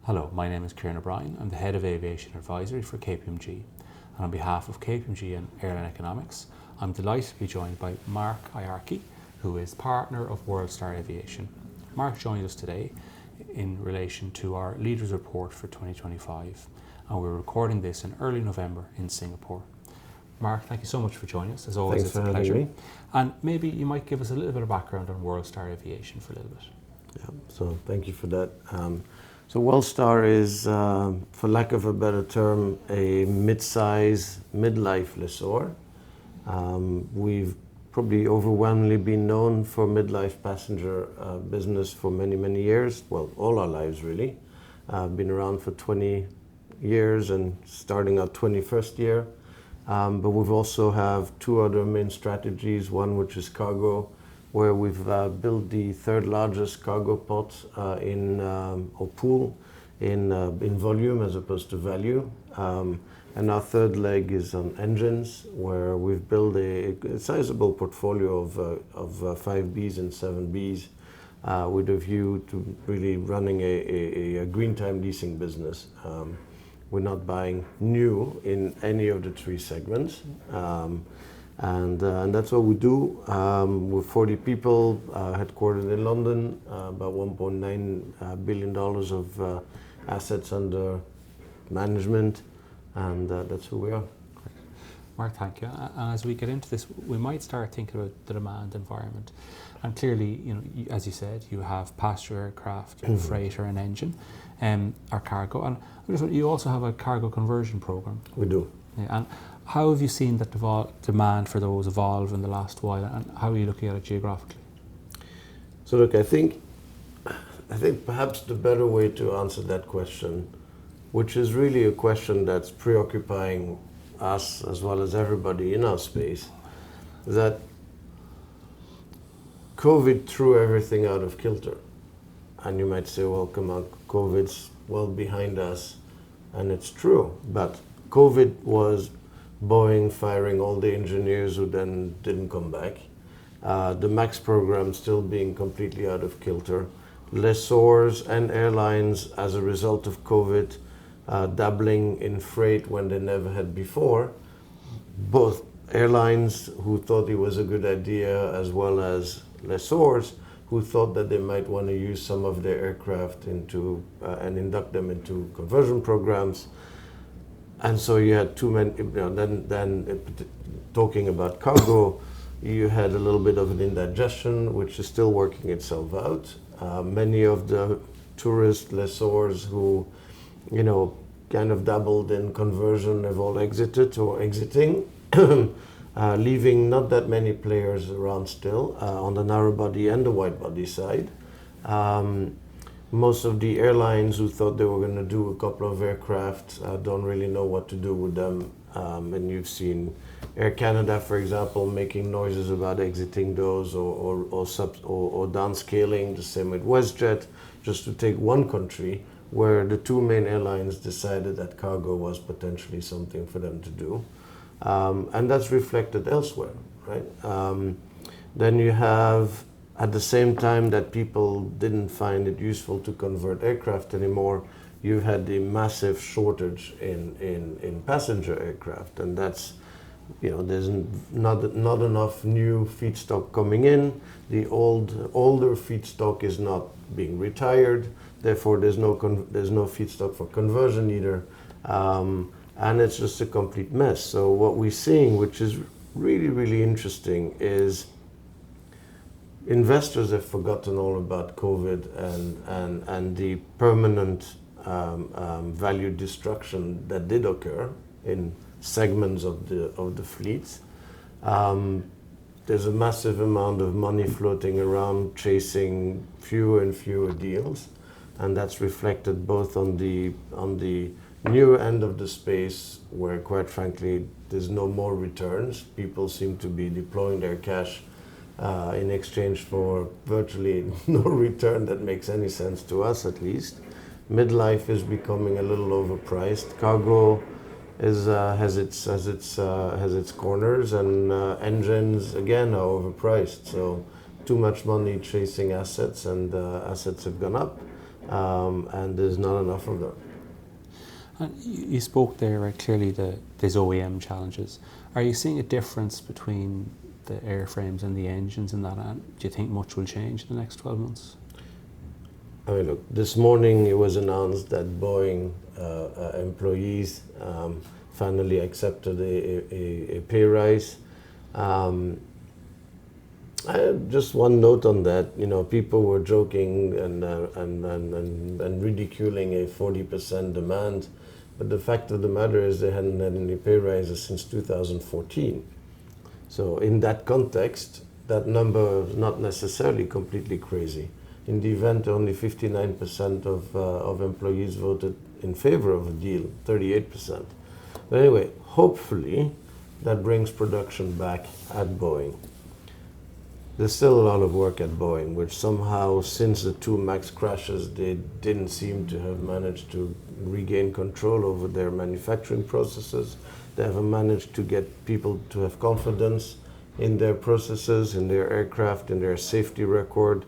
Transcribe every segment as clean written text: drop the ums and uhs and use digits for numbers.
Hello, my name is Kieran. I'm the Head of Aviation Advisory for KPMG, and on behalf of KPMG and Airline Economics, I'm delighted to be joined by Marc Iarchy, who is partner of WorldStar Aviation. Marc joined us today in relation to our Leaders Report for 2025, and we're recording this in early November in Singapore. Marc, thank you so much for joining us. As always, Thanks it's for a pleasure. having me. And maybe you might give us a little bit of background on WorldStar Aviation for a little bit. Yeah, so thank you for that. So WorldStar is, for lack of a better term, a mid-size, mid-life lessor. We've probably overwhelmingly been known for mid-life passenger business for many, many years. Well, all our lives really. Been around for 20 years and starting our 21st year. But we've also have two other main strategies, one which is cargo, where we've built the third largest cargo pot or pool in volume as opposed to value. And our third leg is on engines, where we've built a sizable portfolio of 5Bs and 7Bs with a view to really running a green time leasing business. We're not buying new in any of the three segments. And that's what we do. We're 40 people, headquartered in London, about $1.9 billion of assets under management, and that's who we are. Marc, thank you. And as we get into this, we might start thinking about the demand environment. And clearly, as you said, you have passenger aircraft, freighter and engine, or cargo. And you also have a cargo conversion program. We do. Yeah, and how have you seen that demand for those evolve in the last while, and how are you looking at it geographically? So look, I think perhaps the better way to answer that question, which is really a question that's preoccupying us as well as everybody in our space, is that COVID threw everything out of kilter. And you might say, well, come on, COVID's well behind us. And it's true. But COVID was Boeing firing all the engineers who then didn't come back. The MAX program still being completely out of kilter. Lessors and airlines, as a result of COVID, dabbling in freight when they never had before. Both airlines who thought it was a good idea, as well as lessors who thought that they might want to use some of their aircraft into and induct them into conversion programs. And so you had too many. Then talking about cargo, you had a little bit of an indigestion, which is still working itself out. Many of the tourist lessors who, kind of dabbled in conversion have all exited or exiting, leaving not that many players around still on the narrow body and the wide body side. Most of the airlines who thought they were going to do a couple of aircraft don't really know what to do with them. And you've seen Air Canada, for example, making noises about exiting those or downscaling, the same with WestJet, just to take one country where the two main airlines decided that cargo was potentially something for them to do. And that's reflected elsewhere, right? Then you have, at the same time that people didn't find it useful to convert aircraft anymore, you had the massive shortage in passenger aircraft. And that's, there's not enough new feedstock coming in. The older feedstock is not being retired. Therefore, there's no feedstock for conversion either. And it's just a complete mess. So what we're seeing, which is really, really interesting, is investors have forgotten all about COVID and the permanent value destruction that did occur in segments of the fleets. There's a massive amount of money floating around chasing fewer and fewer deals, and that's reflected both on the newer end of the space, where quite frankly there's no more returns. People seem to be deploying their cash in exchange for virtually no return that makes any sense to us, at least. Midlife is becoming a little overpriced. Cargo has its corners, and engines again are overpriced. So too much money chasing assets, and assets have gone up, and there's not enough of them. And you spoke there clearly there's OEM challenges. Are you seeing a difference between the airframes and the engines in that? And do you think much will change in the next 12 months? I mean, look, this morning it was announced that Boeing employees finally accepted a pay rise. Just one note on that, people were joking and ridiculing a 40% demand, but the fact of the matter is they hadn't had any pay rises since 2014. So in that context, that number is not necessarily completely crazy. In the event, only 59% of employees voted in favor of a deal, 38%. But anyway, hopefully that brings production back at Boeing. There's still a lot of work at Boeing, which somehow, since the two MAX crashes, they didn't seem to have managed to regain control over their manufacturing processes. They haven't managed to get people to have confidence in their processes, in their aircraft, in their safety record.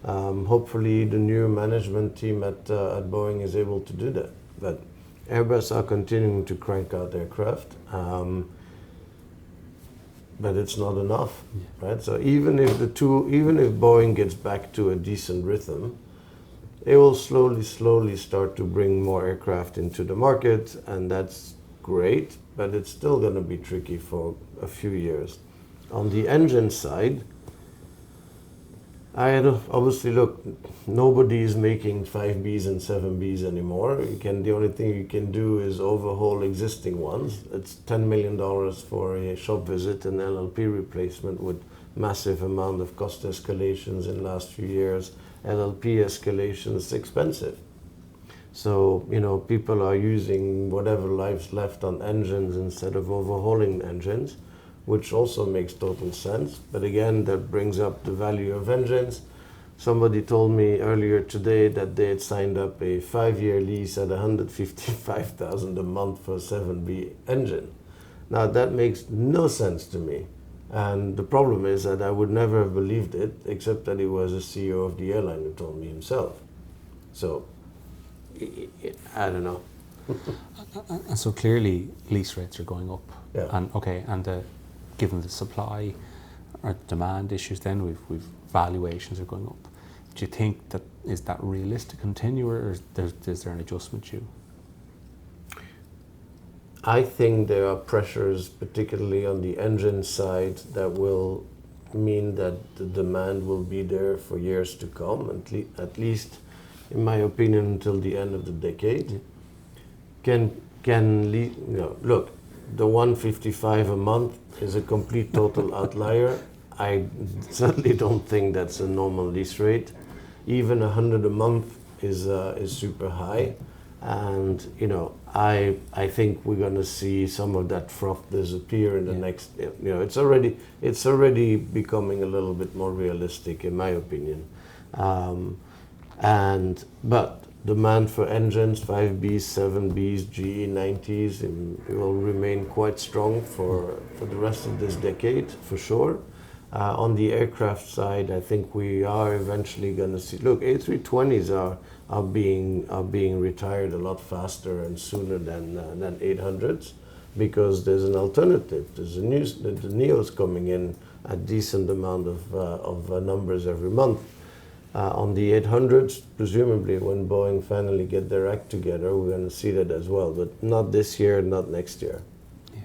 Hopefully the new management team at Boeing is able to do that. But Airbus are continuing to crank out aircraft. But it's not enough, right? So even if Boeing gets back to a decent rhythm, it will slowly start to bring more aircraft into the market, and that's great, but it's still going to be tricky for a few years. On the engine side, obviously, look, nobody is making 5Bs and 7Bs anymore. The only thing you can do is overhaul existing ones. It's $10 million for a shop visit and LLP replacement with massive amount of cost escalations in the last few years. LLP escalation is expensive. So, people are using whatever life's left on engines instead of overhauling engines, which also makes total sense. But again, that brings up the value of engines. Somebody told me earlier today that they had signed up a 5-year lease at $155,000 a month for a 7B engine. Now, that makes no sense to me. And the problem is that I would never have believed it, except that it was a CEO of the airline who told me himself. So, I don't know. And so clearly lease rates are going up. Yeah. Given the supply or demand issues, then we've valuations are going up. Do you think is that realistic to continue, or is there an adjustment due? I think there are pressures, particularly on the engine side, that will mean that the demand will be there for years to come, at least, in my opinion, until the end of the decade. Look, the 155 a month is a complete total outlier. I certainly don't think that's a normal lease rate. Even 100 a month is super high, and I think we're going to see some of that froth disappear in the next. It's already becoming a little bit more realistic, in my opinion, but demand for engines, 5Bs, 7Bs, GE90s, will remain quite strong for the rest of this decade, for sure. On the aircraft side, I think we are eventually going to see. Look, A320s are being retired a lot faster and sooner than 800s, because there's an alternative. There's the Neos coming in a decent amount of numbers every month. On the 800s, presumably when Boeing finally get their act together, we're going to see that as well, but not this year, not next year. Yeah.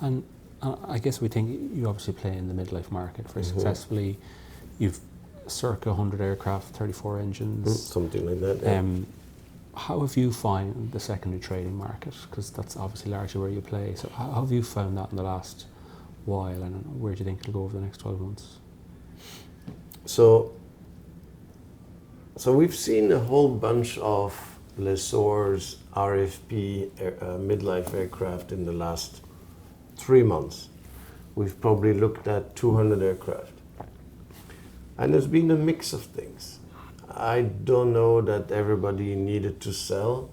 And I guess we think you obviously play in the midlife market very successfully. You've circa 100 aircraft, 34 engines. Something like that. Yeah. How have you found the secondary trading market? Because that's obviously largely where you play. So how have you found that in the last while, and where do you think it'll go over the next 12 months? So we've seen a whole bunch of lessors RFP midlife aircraft in the last 3 months. We've probably looked at 200 aircraft. And there's been a mix of things. I don't know that everybody needed to sell.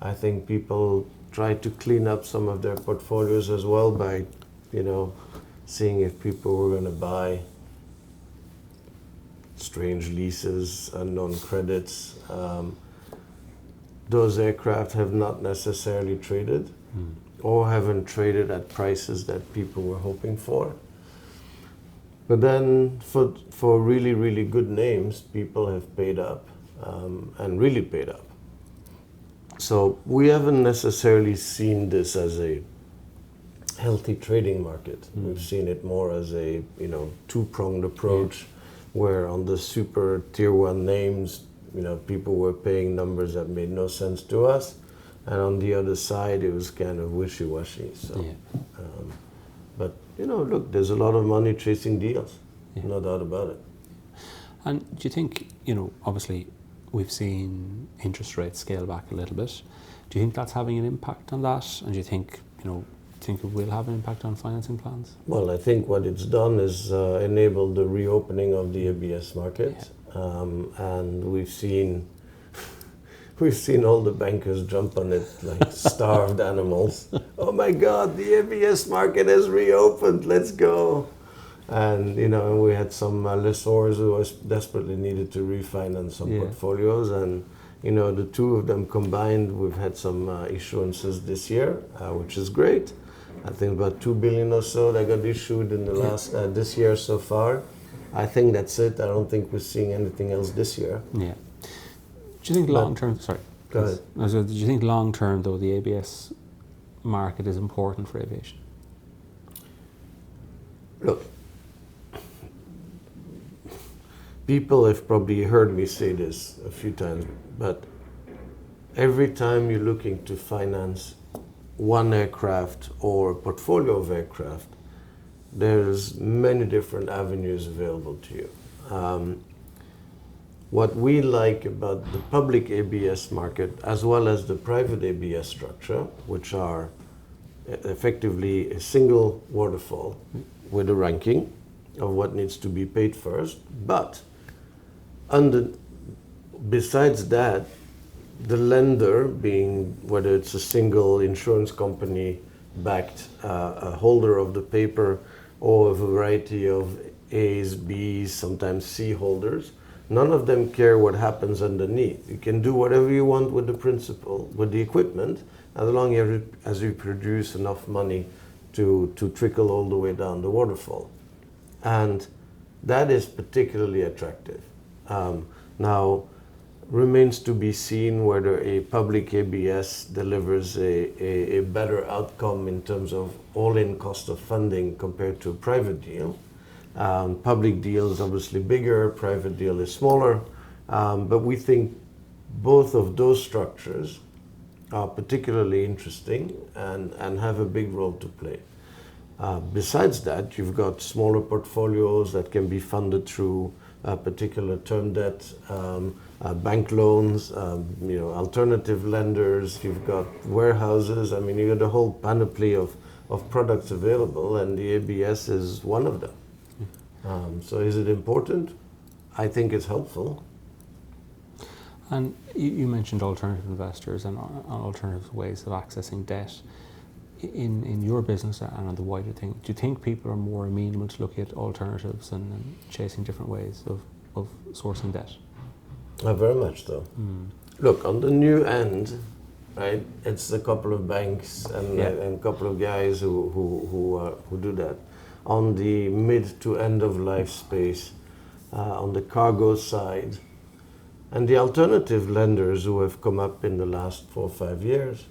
I think people tried to clean up some of their portfolios as well by, seeing if people were going to buy strange leases, unknown credits. Those aircraft have not necessarily traded or haven't traded at prices that people were hoping for. But then for really, really good names, people have paid up and really paid up. So we haven't necessarily seen this as a healthy trading market. We've seen it more as a two-pronged approach, where on the super tier one names, people were paying numbers that made no sense to us, and on the other side, it was kind of wishy-washy. So, but look, there's a lot of money chasing deals, no doubt about it. And do you think, obviously, we've seen interest rates scale back a little bit. Do you think that's having an impact on that? And do you think, it will have an impact on financing plans? Well, I think what it's done is enabled the reopening of the ABS market, and we've seen all the bankers jump on it like starved animals. Oh my God, the ABS market has reopened. Let's go! And we had some lessors who desperately needed to refinance some portfolios, and the two of them combined, we've had some issuances this year, which is great. I think about 2 billion or so that got issued in the last this year so far. I think that's it. I don't think we're seeing anything else this year. Yeah. Do you think long term? Sorry. Go ahead. So do you think long term though the ABS market is important for aviation? Look, people have probably heard me say this a few times, but every time you're looking to finance one aircraft or a portfolio of aircraft, there's many different avenues available to you. What we like about the public ABS market as well as the private ABS structure, which are effectively a single waterfall with a ranking of what needs to be paid first, but besides that, the lender, being whether it's a single insurance company backed a holder of the paper or a variety of A's, B's, sometimes C holders, none of them care what happens underneath. You can do whatever you want with the principal, with the equipment, as long as you produce enough money to trickle all the way down the waterfall. And that is particularly attractive. Now, remains to be seen whether a public ABS delivers a better outcome in terms of all-in cost of funding compared to a private deal. Public deal is obviously bigger, private deal is smaller, but we think both of those structures are particularly interesting and have a big role to play. Besides that, you've got smaller portfolios that can be funded through particular term debt, bank loans, alternative lenders, you've got warehouses. I mean, you've got a whole panoply of products available, and the ABS is one of them. So is it important? I think it's helpful. And you mentioned alternative investors and alternative ways of accessing debt. In your business and on the wider thing, do you think people are more amenable to looking at alternatives and chasing different ways of sourcing debt? Very much so. Look, on the new end, right, it's a couple of banks and a couple of guys who do that. On the mid to end of life space, on the cargo side, and the alternative lenders who have come up in the last 4 or 5 years,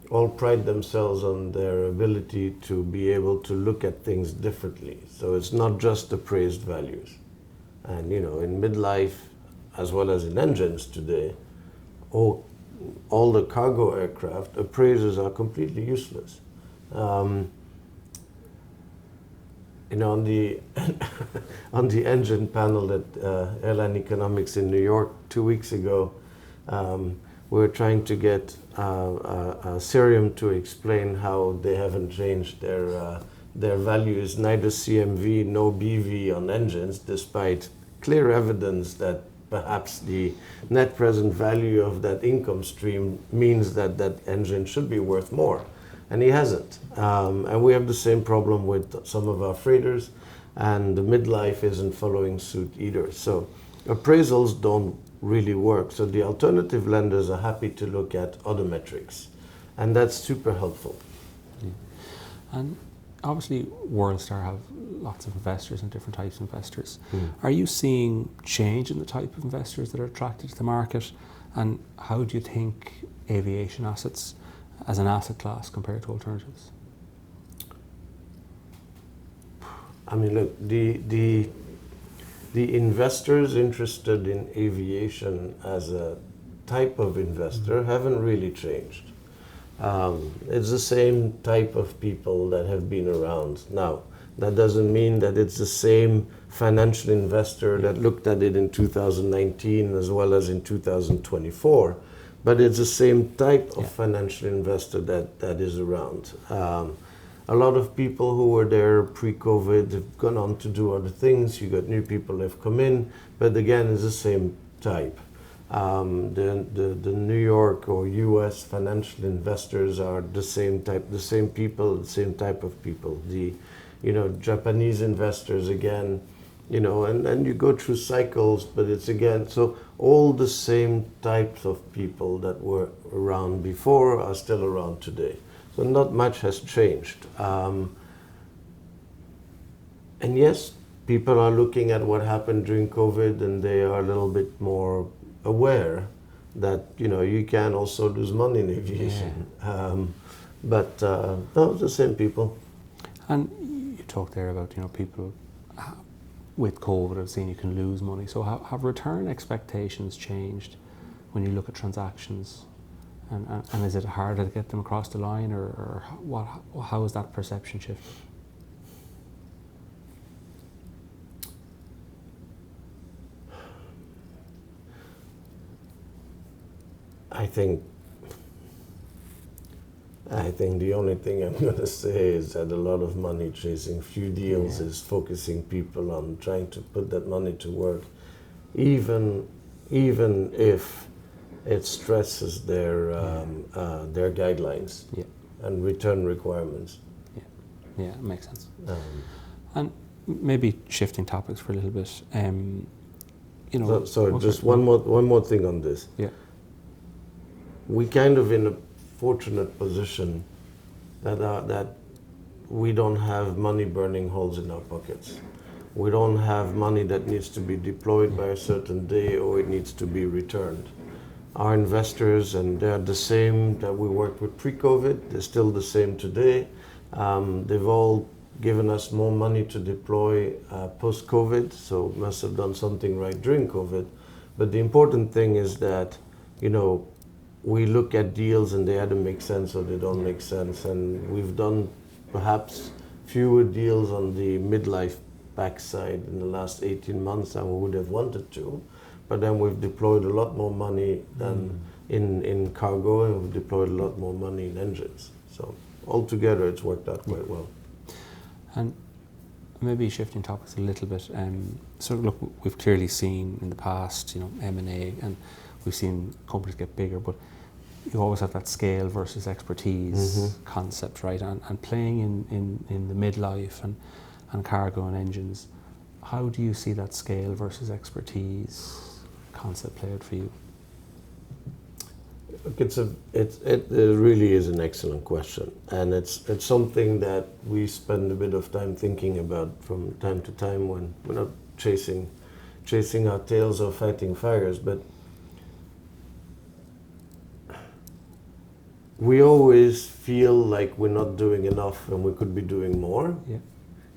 all pride themselves on their ability to be able to look at things differently. So it's not just appraised values. And in midlife, as well as in engines today, all the cargo aircraft, appraisers are completely useless. On the on the engine panel at Airline Economics in New York 2 weeks ago, we were trying to get Cerium to explain how they haven't changed their values, neither CMV nor BV on engines, despite clear evidence that perhaps the net present value of that income stream means that that engine should be worth more. And he hasn't. And we have the same problem with some of our freighters, and the midlife isn't following suit either. So appraisals don't really work. So the alternative lenders are happy to look at other metrics, and that's super helpful. Yeah. And obviously, WorldStar have lots of investors and different types of investors. Are you seeing change in the type of investors that are attracted to the market? And how do you think aviation assets as an asset class compared to alternatives? I mean, look, the investors interested in aviation as a type of investor haven't really changed. It's the same type of people that have been around. Now, that doesn't mean that it's the same financial investor that looked at it in 2019 as well as in 2024, but it's the same type of financial investor that is around. A lot of people who were there pre-COVID have gone on to do other things. You got new people that have come in, but again, it's the same type. The New York or US financial investors are the same type, the same people, the same type of people. The Japanese investors again, and you go through cycles, but it's again, so all the same types of people that were around before are still around today. So not much has changed. And yes, people are looking at what happened during COVID, and they are a little bit more aware that you can also lose money in aviation. But no, the same people. And you talked there about people with COVID have seen you can lose money. So have return expectations changed when you look at transactions? And is it harder to get them across the line, or how is that perception shifted? I think the only thing I'm going to say is that a lot of money chasing few deals is focusing people on trying to put that money to work, even if it stresses their guidelines and return requirements. Yeah, it makes sense. And maybe shifting topics for a little bit. One more thing on this. Yeah. We kind of in a fortunate position that we don't have money burning holes in our pockets. We don't have money that needs to be deployed by a certain day or it needs to be returned. Our investors, and they're the same that we worked with pre-COVID, they're still the same today. They've all given us more money to deploy post-COVID, so must have done something right during COVID. But the important thing is that, we look at deals and they either make sense or they don't make sense. And we've done perhaps fewer deals on the midlife backside in the last 18 months than we would have wanted to. But then we've deployed a lot more money than in cargo, and we've deployed a lot more money in engines. So altogether, it's worked out quite well. And maybe shifting topics a little bit. So look, we've clearly seen in the past, M&A, and we've seen companies get bigger, but you always have that scale versus expertise concept, right? And playing in the midlife and cargo and engines, how do you see that scale versus expertise concept play out for you? Look, it really is an excellent question, and it's something that we spend a bit of time thinking about from time to time when we're not chasing our tails or fighting fires. But we always feel like we're not doing enough and we could be doing more. Yeah.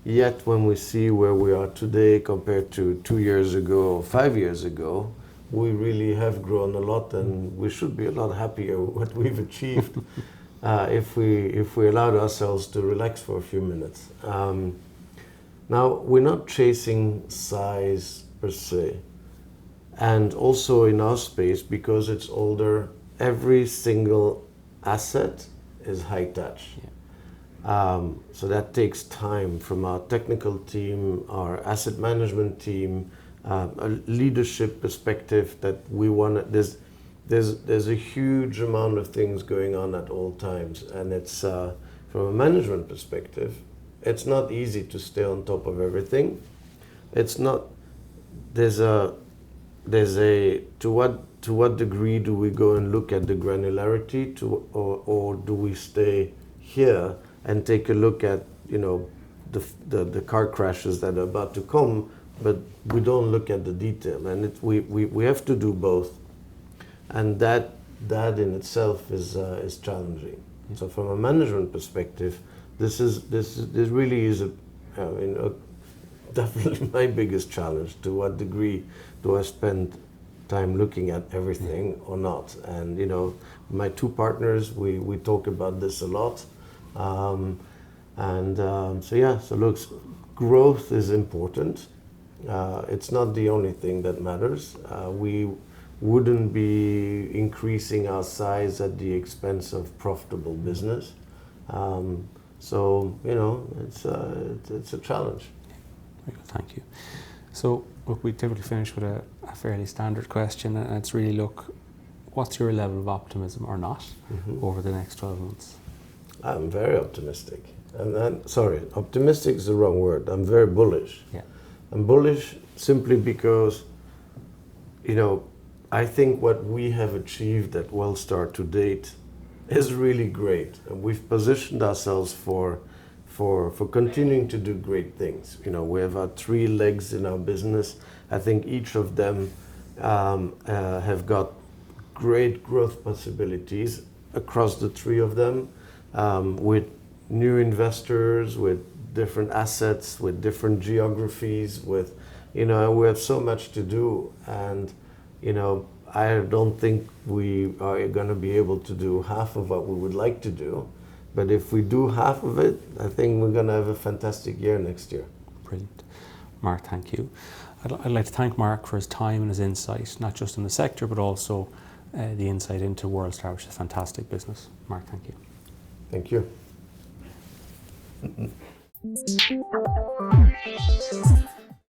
Yet when we see where we are today compared to 2 years ago or 5 years ago, we really have grown a lot, and we should be a lot happier with what we've achieved if we allowed ourselves to relax for a few minutes. Now, we're not chasing size per se. And also in our space, because it's older, every single asset is high touch. Yeah. So that takes time from our technical team, our asset management team, a leadership perspective that we want. There's a huge amount of things going on at all times, and it's from a management perspective, it's not easy to stay on top of everything. It's not. There's a there's a to what degree do we go and look at the granularity or do we stay here and take a look at the car crashes that are about to come, but we don't look at the detail, and we have to do both, and that in itself is challenging. So from a management perspective, this really is definitely my biggest challenge. To what degree do I spend time looking at everything or not? And my two partners, we talk about this a lot. So look, growth is important. It's not the only thing that matters. We wouldn't be increasing our size at the expense of profitable business. It's a challenge. Very good, thank you. So look, we typically finish with a fairly standard question, and it's really, look, what's your level of optimism or not over the next 12 months? I'm very optimistic. Optimistic is the wrong word. I'm very bullish. Yeah. I'm bullish simply because, I think what we have achieved at Wellstar to date is really great. And we've positioned ourselves for continuing to do great things. We have our three legs in our business. I think each of them have got great growth possibilities across the three of them, with new investors, with different assets, with different geographies, we have so much to do, and I don't think we are going to be able to do half of what we would like to do, but if we do half of it, I think we're going to have a fantastic year next year. Brilliant. Marc, thank you. I'd like to thank Marc for his time and his insight, not just in the sector, but also the insight into Worldstar, which is a fantastic business. Marc, thank you. Thank you.